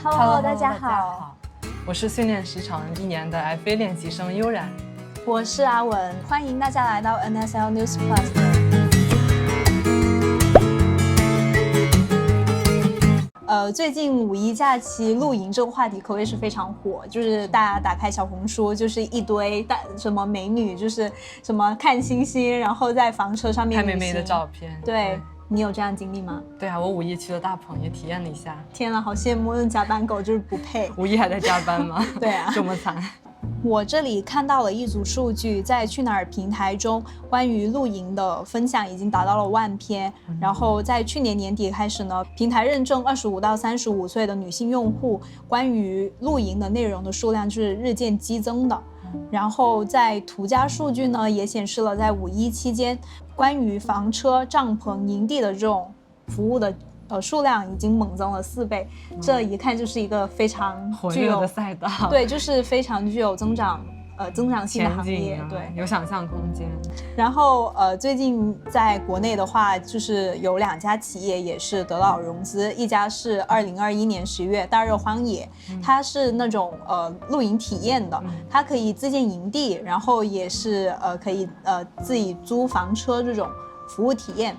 Hello， 大家好，我是训练时长1年的 FA 练习生悠然，我是阿文，欢迎大家来到 NSL News Plus。最近五一假期露营这个话题可谓是非常火，就是大家打开小红书，就是一堆什么美女，就是什么看星星，然后在房车上面拍美美的照片。对，你有这样经历吗？对啊，我五一去了大棚，也体验了一下。天啊，好羡慕，那加班狗就是不配。五一还在加班吗？对啊，这么惨。我这里看到了一组数据，在去哪儿平台中，关于露营的分享已经达到了10000篇。然后在去年年底开始呢，平台认证25到35岁的女性用户，关于露营的内容的数量就是日渐激增的。然后在途家数据呢，也显示了在五一期间，关于房车、帐篷、营地的这种服务的数量已经猛增了4倍，这一看就是一个非常具有的赛道，对，就是非常具有增长性的行业，对，有想象空间。然后最近在国内的话，就是有2家企业也是得到融资，一家是2021年10月大热荒野，它是那种露营体验的，它可以自建营地，然后也是可以自己租房车这种服务体验。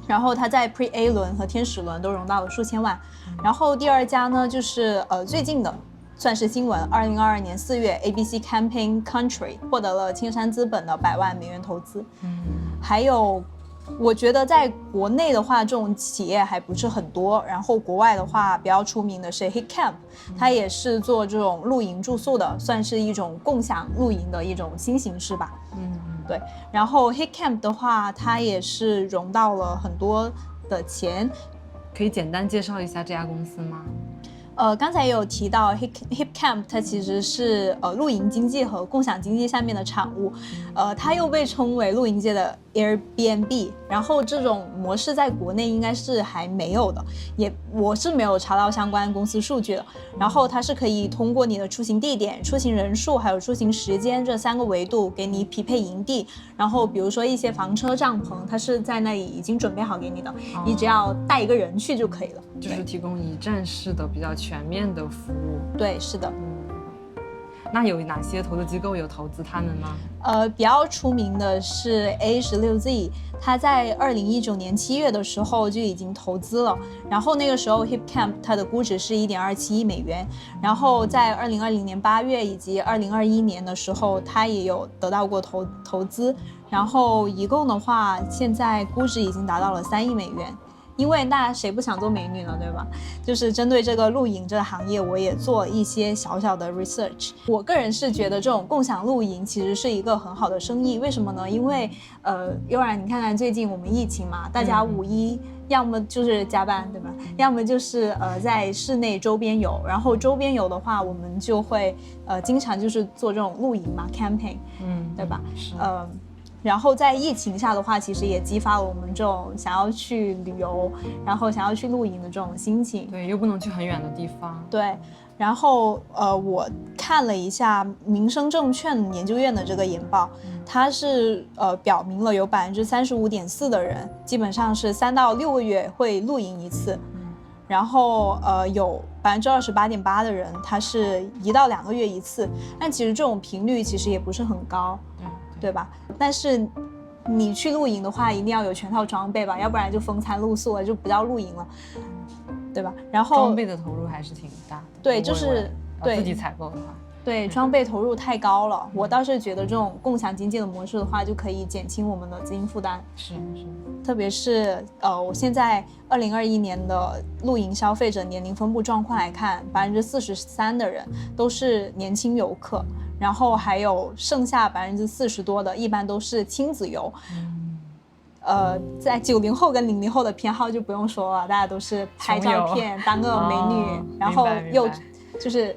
然后它在 Pre-A 轮和天使轮都融到了数千万。然后第2家呢，就是最近的算是新闻，2022年4月 ABC Camping Country 获得了青山资本的100万美元投资。还有我觉得在国内的话，这种企业还不是很多。然后国外的话，比较出名的是 HitCamp， 它也是做这种露营住宿的，算是一种共享露营的一种新形式吧。对。然后 HitCamp 的话，它也是融到了很多的钱。可以简单介绍一下这家公司吗？刚才也有提到 HipCamp， 它其实是露营经济和共享经济下面的产物，它又被称为露营界的 Airbnb， 然后这种模式在国内应该是还没有的，我是没有查到相关公司数据的。然后它是可以通过你的出行地点、出行人数还有出行时间这3个维度给你匹配营地，然后比如说一些房车、帐篷，它是在那里已经准备好给你的，你只要带一个人去就可以了，就是提供一站式的比较全面的服务。对，是的。那有哪些投资机构有投资他们吗？比较出名的是 A16Z， 它在2019年7月的时候就已经投资了，然后那个时候 HipCamp 它的估值是1.27亿美元，然后在2020年8月以及2021年的时候，它也有得到过投资，然后一共的话，现在估值已经达到了3亿美元。因为那谁不想做美女呢，对吧？就是针对这个露营这个行业，我也做一些小小的 research。我个人是觉得这种共享露营其实是一个很好的生意，为什么呢？因为悠然，你看看最近我们疫情嘛，大家五一要么就是加班，对吧？要么就是在室内周边游，然后周边游的话，我们就会经常就是做这种露营嘛 ，camping，对吧？然后在疫情下的话，其实也激发了我们这种想要去旅游，然后想要去露营的这种心情。对，又不能去很远的地方。对，然后我看了一下民生证券研究院的这个研报，它是表明了有35.4%的人基本上是3到6个月会露营一次，然后有28.8%的人他是1到2个月一次，但其实这种频率其实也不是很高。对吧？但是你去露营的话，一定要有全套装备吧，要不然就风餐露宿了，就不叫露营了，对吧？然后装备的投入还是挺大的。对，就是对自己采购的话，对，装备投入太高了。我倒是觉得这种共享经济的模式的话，就可以减轻我们的资金负担。是。特别是我现在2021年的露营消费者年龄分布状况来看，43%的人都是年轻游客。然后还有剩下40%多的，一般都是亲子游。在90后跟00后的偏好就不用说了，大家都是拍照片当个美女，然后又就是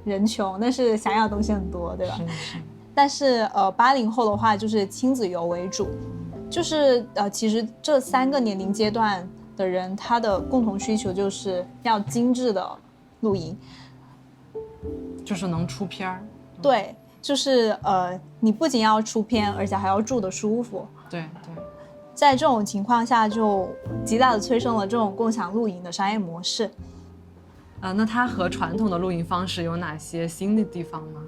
人穷，但是想要的东西很多，对吧？是。但是80后的话就是亲子游为主，就是其实这3个年龄阶段的人，他的共同需求就是要精致的露营，就是能出片儿。对，就是你不仅要出片，而且还要住得舒服。对。在这种情况下，就极大的催生了这种共享露营的商业模式。那它和传统的露营方式有哪些新的地方吗？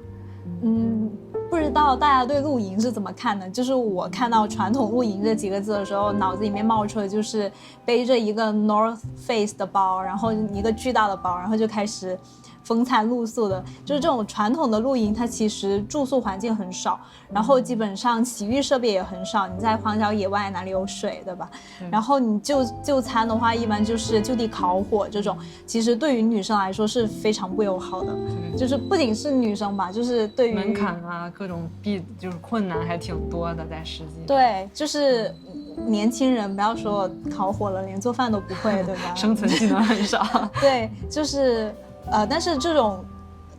不知道大家对露营是怎么看的？就是我看到传统露营这几个字的时候，脑子里面冒出的就是背着一个 North Face 的包，然后一个巨大的包，然后就开始风餐露宿的。就是这种传统的露营，它其实住宿环境很少，然后基本上洗浴设备也很少。你在荒郊野外哪里有水，对吧？然后你就餐的话，一般就是就地烤火这种，其实对于女生来说是非常不友好的。就是不仅是女生吧，就是对于门槛啊，各种就是困难还挺多的，在实际。对，就是年轻人不要说烤火了，连做饭都不会，对吧？生存技能很少。对，就是但是这种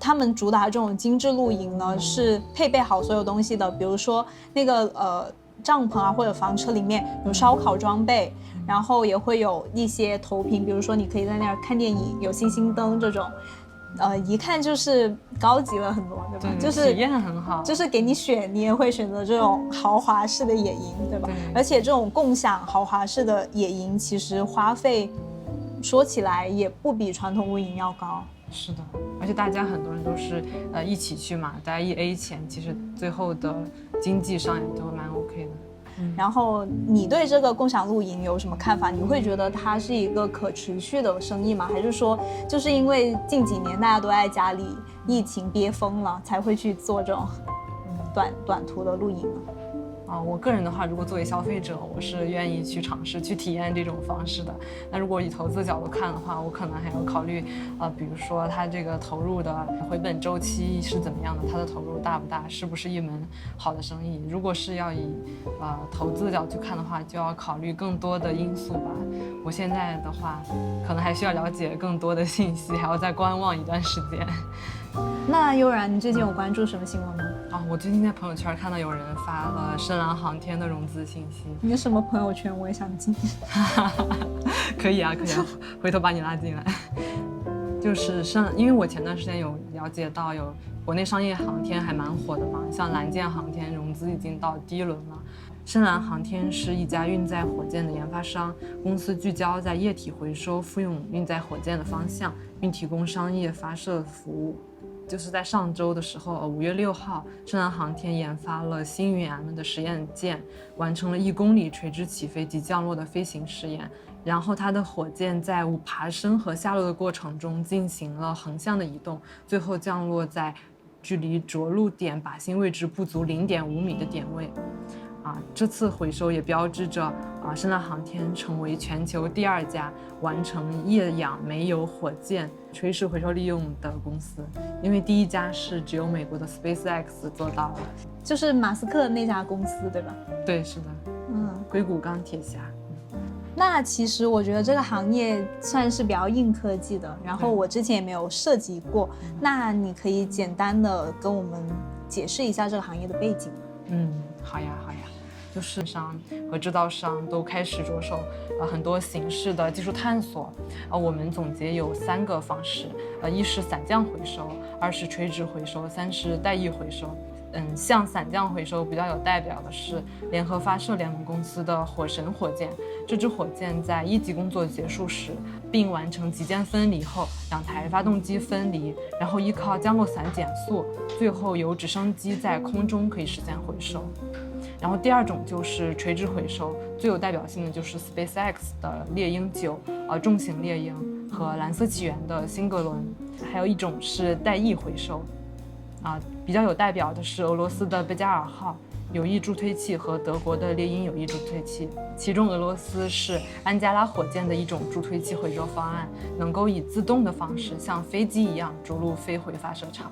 他们主打这种精致露营呢，是配备好所有东西的，比如说那个帐篷啊或者房车里面有烧烤装备，然后也会有一些投屏，比如说你可以在那儿看电影，有星星灯这种。一看就是高级了很多，对吧？对，就是体验很好，就是给你选，你也会选择这种豪华式的野营，对吧？对，而且这种共享豪华式的野营，其实花费说起来也不比传统露营要高。是的，而且大家很多人都是一起去嘛，大家一 A 钱，其实最后的经济上也都蛮 OK 的。然后你对这个共享露营有什么看法？你会觉得它是一个可持续的生意吗？还是说就是因为近几年大家都在家里疫情憋疯了，才会去做这种短途的露营呢？我个人的话，如果作为消费者，我是愿意去尝试去体验这种方式的。那如果以投资角度看的话，我可能还要考虑比如说它这个投入的回本周期是怎么样的，它的投入大不大，是不是一门好的生意。如果是要以投资角度去看的话，就要考虑更多的因素吧。我现在的话，可能还需要了解更多的信息，还要再观望一段时间。那悠然，你最近有关注什么新闻吗？我最近在朋友圈看到有人发了深蓝航天的融资信息。你什么朋友圈？我也想进。可以啊，回头把你拉进来。就是因为我前段时间有了解到有国内商业航天还蛮火的嘛，像蓝箭航天融资已经到第1轮了。深蓝航天是一家运载火箭的研发商，公司聚焦在液体回收复用运载火箭的方向，并提供商业发射服务。就是在上周的时候，5月6号，深蓝航天研发了星云 M 的实验舰，完成了1公里垂直起飞及降落的飞行试验。然后它的火箭在爬升和下落的过程中进行了横向的移动，最后降落在距离着陆点靶心位置不足0.5米的点位。这次回收也标志着深蓝航天成为全球第2家完成液氧煤油火箭垂直回收利用的公司，因为第1家是只有美国的 SpaceX 做到了，就是马斯克那家公司，对吧？对，是的，硅谷钢铁侠。那其实我觉得这个行业算是比较硬科技的，然后我之前也没有涉及过，那你可以简单的跟我们解释一下这个行业的背景。好呀，就是商和制造商都开始着手很多形式的技术探索。我们总结有3个方式，一是散降回收，2是垂直回收，3是带翼回收。像散降回收比较有代表的是联合发射联盟公司的火神火箭。这支火箭在1级工作结束时，并完成极限分离后，2台发动机分离，然后依靠降落伞减速，最后由直升机在空中可以实现回收。然后第2种就是垂直回收，最有代表性的就是 SpaceX 的猎鹰9，重型猎鹰和蓝色起源的辛格伦。还有一种是带翼回收，比较有代表的是俄罗斯的贝加尔号有翼助推器和德国的猎鹰有翼助推器，其中俄罗斯是安加拉火箭的一种助推器回收方案，能够以自动的方式像飞机一样着陆飞回发射场。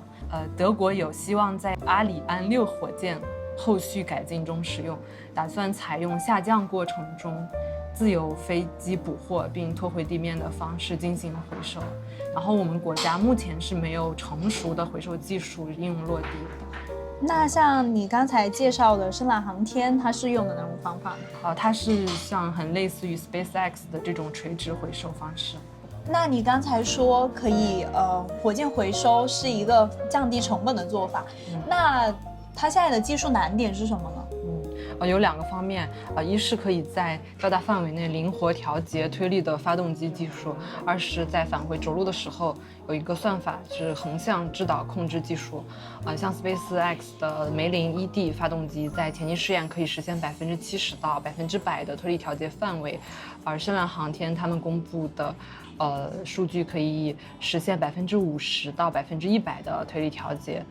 德国有希望在阿里安6火箭后续改进中使用，打算采用下降过程中自由飞机捕获并拖回地面的方式进行回收。然后我们国家目前是没有成熟的回收技术应用落地的。那像你刚才介绍的深蓝航天，它是用的哪种方法呢？它是像很类似于 SpaceX 的这种垂直回收方式。那你刚才说可以火箭回收是一个降低成本的做法，那它现在的技术难点是什么呢？有2个方面，一是可以在较大范围内灵活调节推力的发动机技术，二是在返回着陆的时候有一个算法是横向制导控制技术。像 SpaceX 的梅林 ED 发动机在前期试验可以实现70%到100%的推力调节范围，而深蓝航天他们公布的数据可以实现50%到100%的推力调节。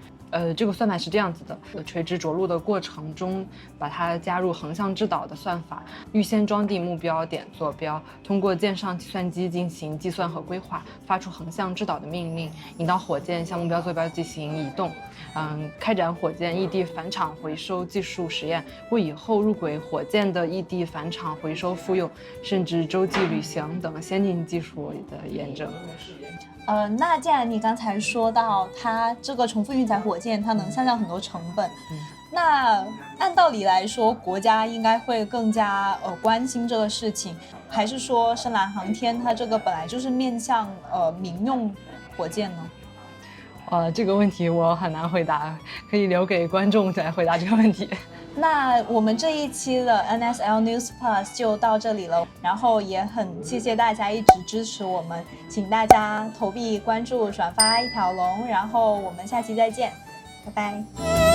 这个算法是这样子的：垂直着陆的过程中，把它加入横向制导的算法，预先装定目标点坐标，通过舰上计算机进行计算和规划，发出横向制导的命令，引导火箭向目标坐标进行移动。开展火箭异地返场回收技术实验，为以后入轨火箭的异地返场回收复用，甚至洲际旅行等先进技术的验证。那既然你刚才说到它这个重复运载火箭，它能下降很多成本，那按道理来说，国家应该会更加关心这个事情，还是说深蓝航天它这个本来就是面向民用火箭呢？这个问题我很难回答，可以留给观众来回答这个问题。那我们这一期的 NSL News Plus 就到这里了，然后也很谢谢大家一直支持我们，请大家投币、关注、转发一条龙，然后我们下期再见，拜拜。